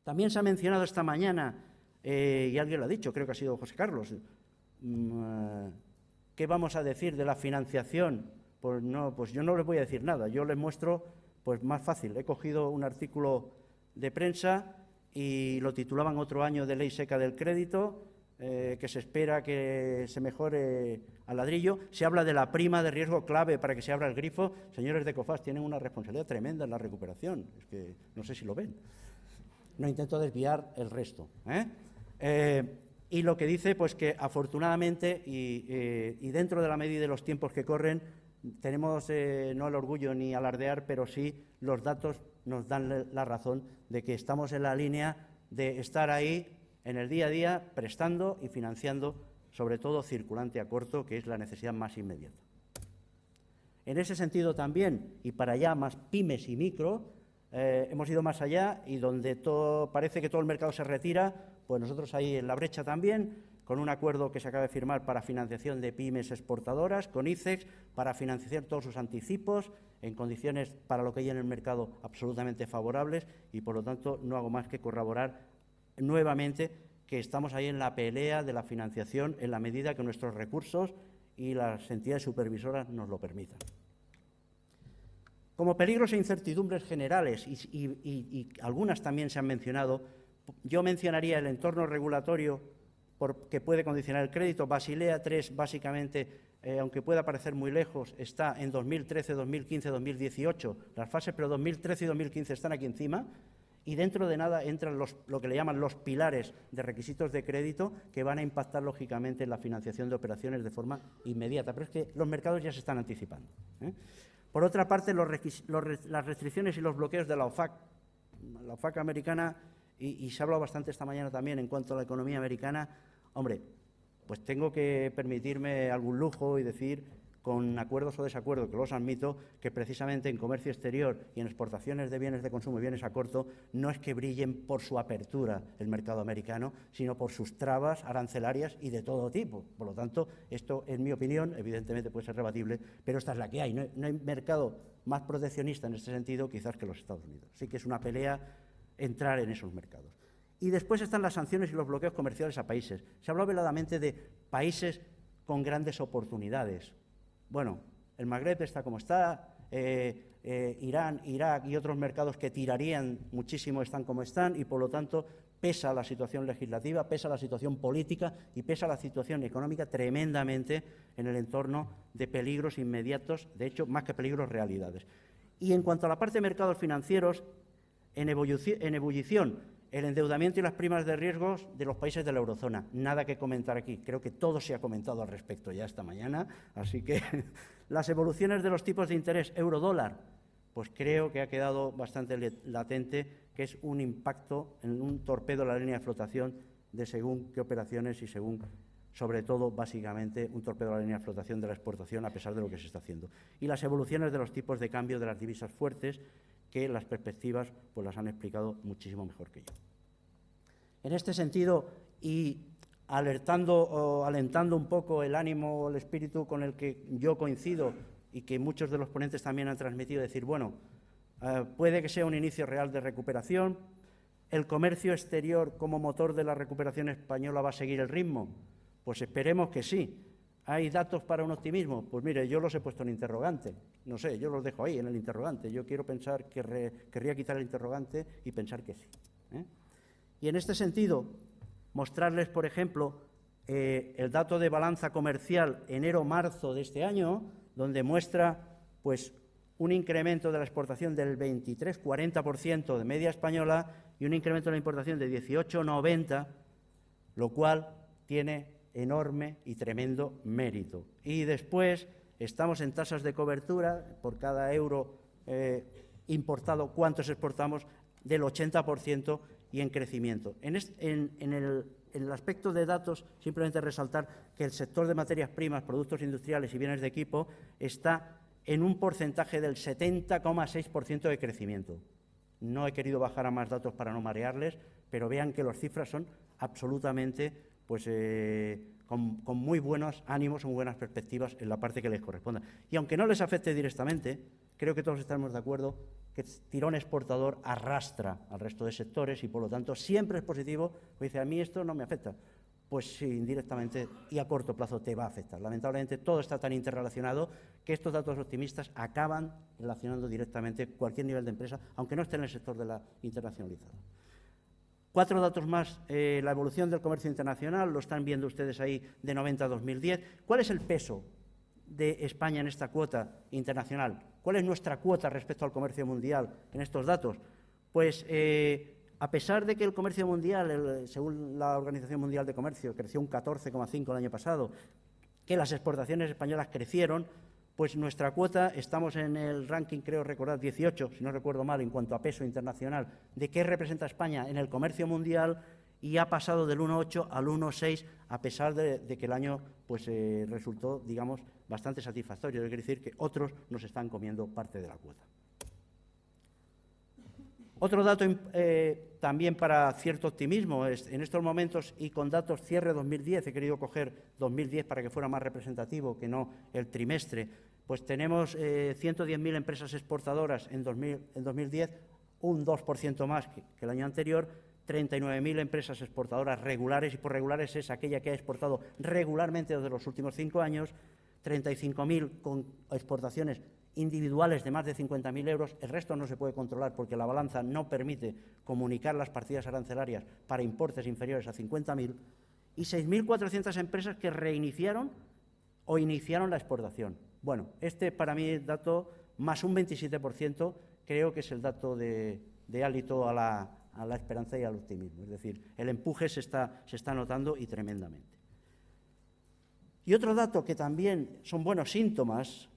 También se ha mencionado esta mañana, y alguien lo ha dicho, creo que ha sido José Carlos, ¿qué vamos a decir de la financiación? Pues yo no les voy a decir nada, yo les muestro pues más fácil. He cogido un artículo de prensa y lo titulaban Otro año de ley seca del crédito, que se espera que se mejore al ladrillo. Se habla de la prima de riesgo clave para que se abra el grifo. Señores de COFAS, tienen una responsabilidad tremenda en la recuperación. Es que no sé si lo ven. No intento desviar el resto. Y lo que dice, pues que afortunadamente y dentro de la medida de los tiempos que corren, tenemos no el orgullo ni alardear, pero sí los datos nos dan la razón de que estamos en la línea de estar ahí en el día a día prestando y financiando, sobre todo circulante a corto, que es la necesidad más inmediata. En ese sentido también, y para allá más pymes y micro, hemos ido más allá y donde parece que todo el mercado se retira, pues nosotros ahí en la brecha también, con un acuerdo que se acaba de firmar para financiación de pymes exportadoras, con ICEX, para financiar todos sus anticipos en condiciones para lo que hay en el mercado absolutamente favorables y, por lo tanto, no hago más que corroborar nuevamente que estamos ahí en la pelea de la financiación en la medida que nuestros recursos y las entidades supervisoras nos lo permitan. Como peligros e incertidumbres generales, y algunas también se han mencionado, yo mencionaría el entorno regulatorio que puede condicionar el crédito. Basilea III, básicamente, aunque pueda parecer muy lejos, está en 2013, 2015, 2018, las fases, pero 2013 y 2015 están aquí encima, y dentro de nada entran lo que le llaman los pilares de requisitos de crédito que van a impactar, lógicamente, en la financiación de operaciones de forma inmediata. Pero es que los mercados ya se están anticipando. Por otra parte, las restricciones y los bloqueos de la OFAC americana, y se ha hablado bastante esta mañana también en cuanto a la economía americana. Hombre, pues tengo que permitirme algún lujo y decir, con acuerdos o desacuerdos, que los admito, que precisamente en comercio exterior y en exportaciones de bienes de consumo y bienes a corto, no es que brillen por su apertura el mercado americano, sino por sus trabas arancelarias y de todo tipo. Por lo tanto, esto, en mi opinión, evidentemente puede ser rebatible, pero esta es la que hay. No hay mercado más proteccionista en este sentido quizás que los Estados Unidos. Así que es una pelea entrar en esos mercados. Y después están las sanciones y los bloqueos comerciales a países. Se habla veladamente de países con grandes oportunidades. Bueno, el Magreb está como está, Irán, Irak y otros mercados que tirarían muchísimo están como están y, por lo tanto, pesa la situación legislativa, pesa la situación política y pesa la situación económica tremendamente en el entorno de peligros inmediatos, de hecho, más que peligros, realidades. Y en cuanto a la parte de mercados financieros, en ebullición, el endeudamiento y las primas de riesgos de los países de la eurozona. Nada que comentar aquí. Creo que todo se ha comentado al respecto ya esta mañana. Así que las evoluciones de los tipos de interés euro-dólar, pues creo que ha quedado bastante latente que es un impacto en un torpedo a la línea de flotación de según qué operaciones y según, sobre todo, básicamente, un torpedo a la línea de flotación de la exportación a pesar de lo que se está haciendo. Y las evoluciones de los tipos de cambio de las divisas fuertes, que las perspectivas pues las han explicado muchísimo mejor que yo. En este sentido, y alentando un poco el ánimo o el espíritu con el que yo coincido y que muchos de los ponentes también han transmitido, decir, bueno, puede que sea un inicio real de recuperación, el comercio exterior como motor de la recuperación española va a seguir el ritmo, pues esperemos que sí. ¿Hay datos para un optimismo? Pues mire, yo los he puesto en interrogante. No sé, yo los dejo ahí en el interrogante. Yo quiero pensar que querría quitar el interrogante y pensar que sí. Y en este sentido, mostrarles, por ejemplo, el dato de balanza comercial enero-marzo de este año, donde muestra pues, un incremento de la exportación del 23-40% de media española y un incremento de la importación de 18-90%, lo cual tiene enorme y tremendo mérito. Y después estamos en tasas de cobertura, por cada euro importado, ¿cuántos exportamos? Del 80% y en crecimiento. En el aspecto de datos, simplemente resaltar que el sector de materias primas, productos industriales y bienes de equipo está en un porcentaje del 70,6% de crecimiento. No he querido bajar a más datos para no marearles, pero vean que las cifras son absolutamente con muy buenos ánimos, muy buenas perspectivas en la parte que les corresponda. Y aunque no les afecte directamente, creo que todos estamos de acuerdo que tirón exportador arrastra al resto de sectores y, por lo tanto, siempre es positivo. Pues dice, a mí esto no me afecta. Pues sí, indirectamente y a corto plazo te va a afectar. Lamentablemente, todo está tan interrelacionado que estos datos optimistas acaban relacionando directamente cualquier nivel de empresa, aunque no esté en el sector de la internacionalizada. 4 datos más. La evolución del comercio internacional, lo están viendo ustedes ahí, de 90 a 2010. ¿Cuál es el peso de España en esta cuota internacional? ¿Cuál es nuestra cuota respecto al comercio mundial en estos datos? Pues a pesar de que el comercio mundial, según la Organización Mundial de Comercio, creció un 14,5 el año pasado, que las exportaciones españolas crecieron, pues nuestra cuota, estamos en el ranking, creo recordar, 18, si no recuerdo mal, en cuanto a peso internacional, de qué representa España en el comercio mundial, y ha pasado del 1,8 al 1,6, a pesar de que el año pues, resultó, digamos, bastante satisfactorio. Quiere decir que otros nos están comiendo parte de la cuota. Otro dato también para cierto optimismo es, en estos momentos y con datos cierre 2010, he querido coger 2010 para que fuera más representativo que no el trimestre, pues tenemos 110.000 empresas exportadoras en 2010, un 2% más que el año anterior, 39.000 empresas exportadoras regulares, y por regulares es aquella que ha exportado regularmente desde los últimos 5 años, 35.000 con exportaciones individuales de más de 50.000 euros, el resto no se puede controlar porque la balanza no permite comunicar las partidas arancelarias para importes inferiores a 50.000, y 6.400 empresas que reiniciaron o iniciaron la exportación. Bueno, este para mí dato, más un 27%, creo que es el dato de hálito a la esperanza y al optimismo. Es decir, el empuje se está notando y tremendamente. Y otro dato que también son buenos síntomas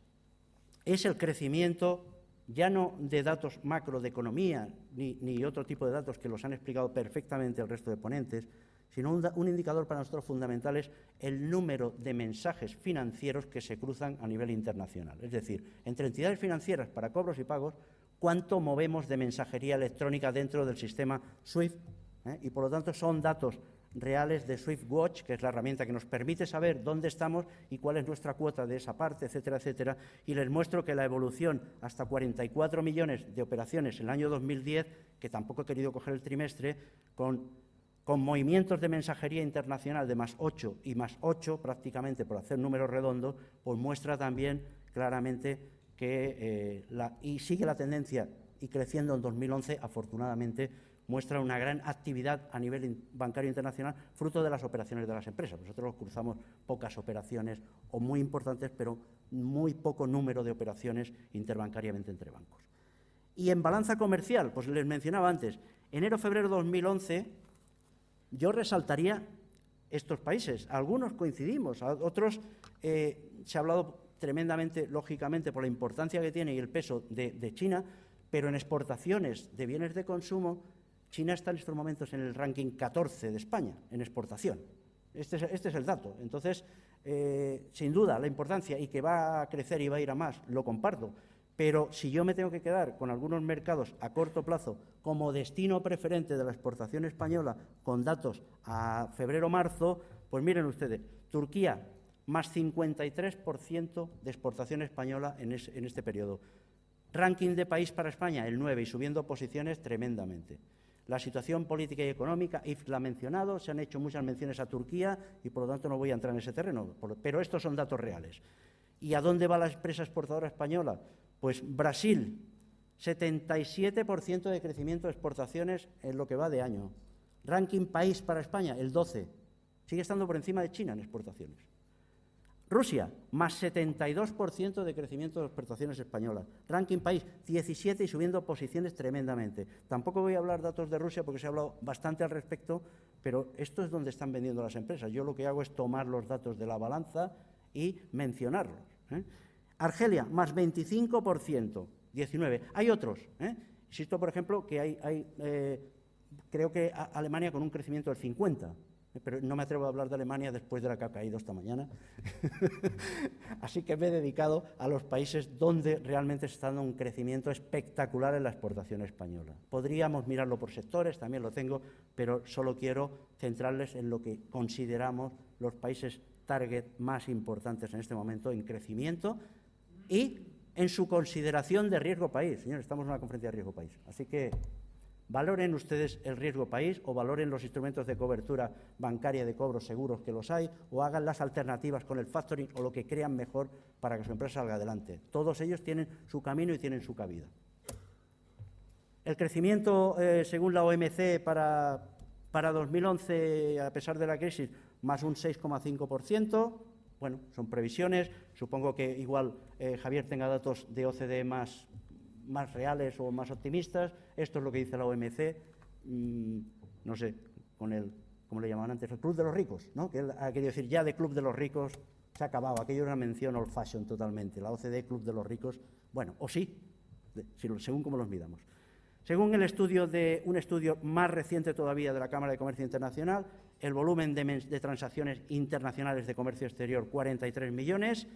es el crecimiento, ya no de datos macro de economía ni otro tipo de datos que los han explicado perfectamente el resto de ponentes, sino un indicador para nosotros fundamental es el número de mensajes financieros que se cruzan a nivel internacional. Es decir, entre entidades financieras para cobros y pagos, cuánto movemos de mensajería electrónica dentro del sistema SWIFT, y por lo tanto son datos reales de SwiftWatch, que es la herramienta que nos permite saber dónde estamos y cuál es nuestra cuota de esa parte, etcétera, etcétera. Y les muestro que la evolución hasta 44 millones de operaciones en el año 2010, que tampoco he querido coger el trimestre, con movimientos de mensajería internacional de más 8 y más 8 prácticamente, por hacer números redondos, pues muestra también claramente que y sigue la tendencia y creciendo en 2011, afortunadamente, muestra una gran actividad a nivel bancario internacional, fruto de las operaciones de las empresas. Nosotros cruzamos pocas operaciones, o muy importantes, pero muy poco número de operaciones interbancariamente entre bancos. Y en balanza comercial, pues les mencionaba antes, enero-febrero 2011, yo resaltaría estos países. Algunos coincidimos, otros se ha hablado tremendamente, lógicamente, por la importancia que tiene y el peso de China, pero en exportaciones de bienes de consumo, China está en estos momentos en el ranking 14 de España, en exportación. Este es el dato. Entonces, sin duda, la importancia y que va a crecer y va a ir a más, lo comparto. Pero si yo me tengo que quedar con algunos mercados a corto plazo como destino preferente de la exportación española con datos a febrero-marzo, pues miren ustedes, Turquía, más 53% de exportación española en este periodo. Ranking de país para España, el 9, y subiendo posiciones tremendamente. La situación política y económica, IF la ha mencionado, se han hecho muchas menciones a Turquía y por lo tanto no voy a entrar en ese terreno, pero estos son datos reales. ¿Y a dónde va la empresa exportadora española? Pues Brasil, 77% de crecimiento de exportaciones en lo que va de año. Ranking país para España, el 12, sigue estando por encima de China en exportaciones. Rusia, más 72% de crecimiento de exportaciones españolas. Ranking país, 17 y subiendo posiciones tremendamente. Tampoco voy a hablar datos de Rusia porque se ha hablado bastante al respecto, pero esto es donde están vendiendo las empresas. Yo lo que hago es tomar los datos de la balanza y mencionarlos. Argelia, más 25%, 19. Hay otros. Insisto, por ejemplo, que hay creo que Alemania con un crecimiento del 50%. Pero no me atrevo a hablar de Alemania después de la que ha caído esta mañana. Así que me he dedicado a los países donde realmente se está dando un crecimiento espectacular en la exportación española. Podríamos mirarlo por sectores, también lo tengo, pero solo quiero centrarles en lo que consideramos los países target más importantes en este momento en crecimiento y en su consideración de riesgo país. Señores, estamos en una conferencia de riesgo país. Así que valoren ustedes el riesgo país o valoren los instrumentos de cobertura bancaria de cobros seguros, que los hay, o hagan las alternativas con el factoring o lo que crean mejor para que su empresa salga adelante. Todos ellos tienen su camino y tienen su cabida. El crecimiento, según la OMC, para 2011, a pesar de la crisis, más un 6,5%. Bueno, son previsiones. Supongo que igual Javier tenga datos de OCDE más reales o más optimistas. Esto es lo que dice la OMC. No sé, con el, como le llamaban antes, el Club de los Ricos, ¿no? Que él ha querido decir ya de Club de los Ricos se ha acabado. Aquello era una mención old fashion totalmente. La OCDE, Club de los Ricos, bueno, o sí, según cómo los midamos. Según un estudio más reciente todavía de la Cámara de Comercio Internacional, el volumen de transacciones internacionales de comercio exterior, 43 millones.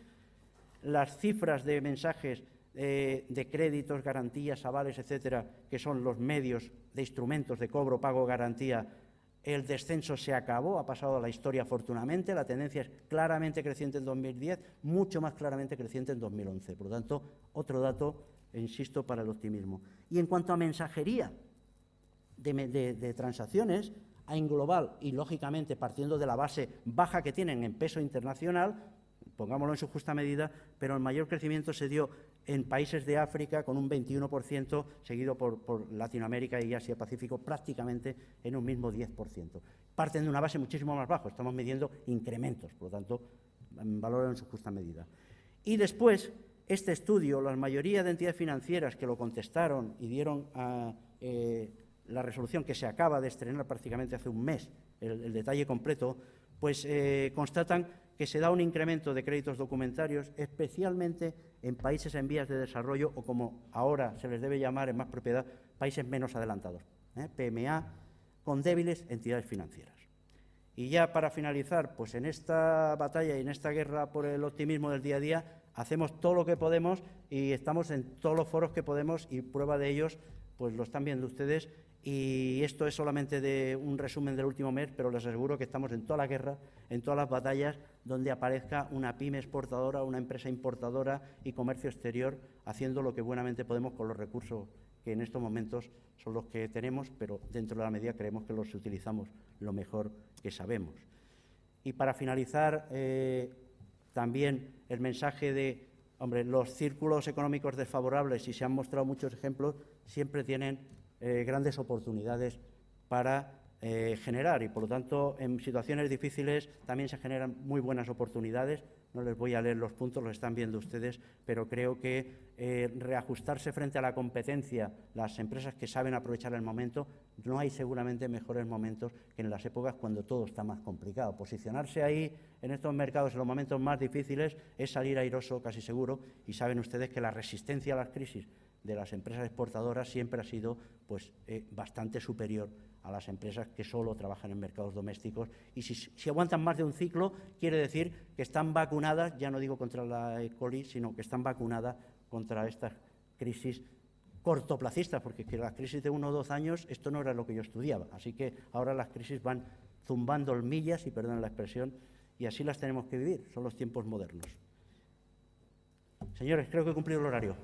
Las cifras de mensajes de créditos, garantías, avales, etcétera, que son los medios de instrumentos de cobro, pago, garantía, el descenso se acabó, ha pasado a la historia afortunadamente. La tendencia es claramente creciente en 2010, mucho más claramente creciente en 2011. Por lo tanto, otro dato, insisto, para el optimismo. Y en cuanto a mensajería de transacciones, en global y, lógicamente, partiendo de la base baja que tienen en peso internacional, pongámoslo en su justa medida, pero el mayor crecimiento se dio en países de África con un 21%, seguido por Latinoamérica y Asia-Pacífico prácticamente en un mismo 10%. Parten de una base muchísimo más baja, estamos midiendo incrementos, por lo tanto, valoran en su justa medida. Y después, este estudio, la mayoría de entidades financieras que lo contestaron y dieron la resolución que se acaba de estrenar prácticamente hace un mes, el detalle completo, pues constatan que se da un incremento de créditos documentarios, especialmente en países en vías de desarrollo o, como ahora se les debe llamar en más propiedad, países menos adelantados, PMA, con débiles entidades financieras. Y ya para finalizar, pues en esta batalla y en esta guerra por el optimismo del día a día, hacemos todo lo que podemos y estamos en todos los foros que podemos, y prueba de ellos pues lo están viendo ustedes. Y esto es solamente de un resumen del último mes, pero les aseguro que estamos en toda la guerra, en todas las batallas donde aparezca una pyme exportadora, una empresa importadora y comercio exterior, haciendo lo que buenamente podemos con los recursos que en estos momentos son los que tenemos, pero dentro de la medida creemos que los utilizamos lo mejor que sabemos. Y para finalizar, también el mensaje de, hombre, los círculos económicos desfavorables, y se han mostrado muchos ejemplos, siempre tienen grandes oportunidades para generar, y por lo tanto en situaciones difíciles también se generan muy buenas oportunidades. No les voy a leer los puntos, los están viendo ustedes, pero creo que reajustarse frente a la competencia, las empresas que saben aprovechar el momento, no hay seguramente mejores momentos que en las épocas cuando todo está más complicado. Posicionarse ahí en estos mercados en los momentos más difíciles es salir airoso casi seguro, y saben ustedes que la resistencia a las crisis de las empresas exportadoras siempre ha sido pues, bastante superior a las empresas que solo trabajan en mercados domésticos, y si aguantan más de un ciclo, quiere decir que están vacunadas, ya no digo contra la E. coli, sino que están vacunadas contra estas crisis cortoplacistas, porque que las crisis de 1 o 2 años, esto no era lo que yo estudiaba, así que ahora las crisis van zumbando hormillas, y perdonen la expresión, y así las tenemos que vivir, son los tiempos modernos. Señores, creo que he cumplido el horario.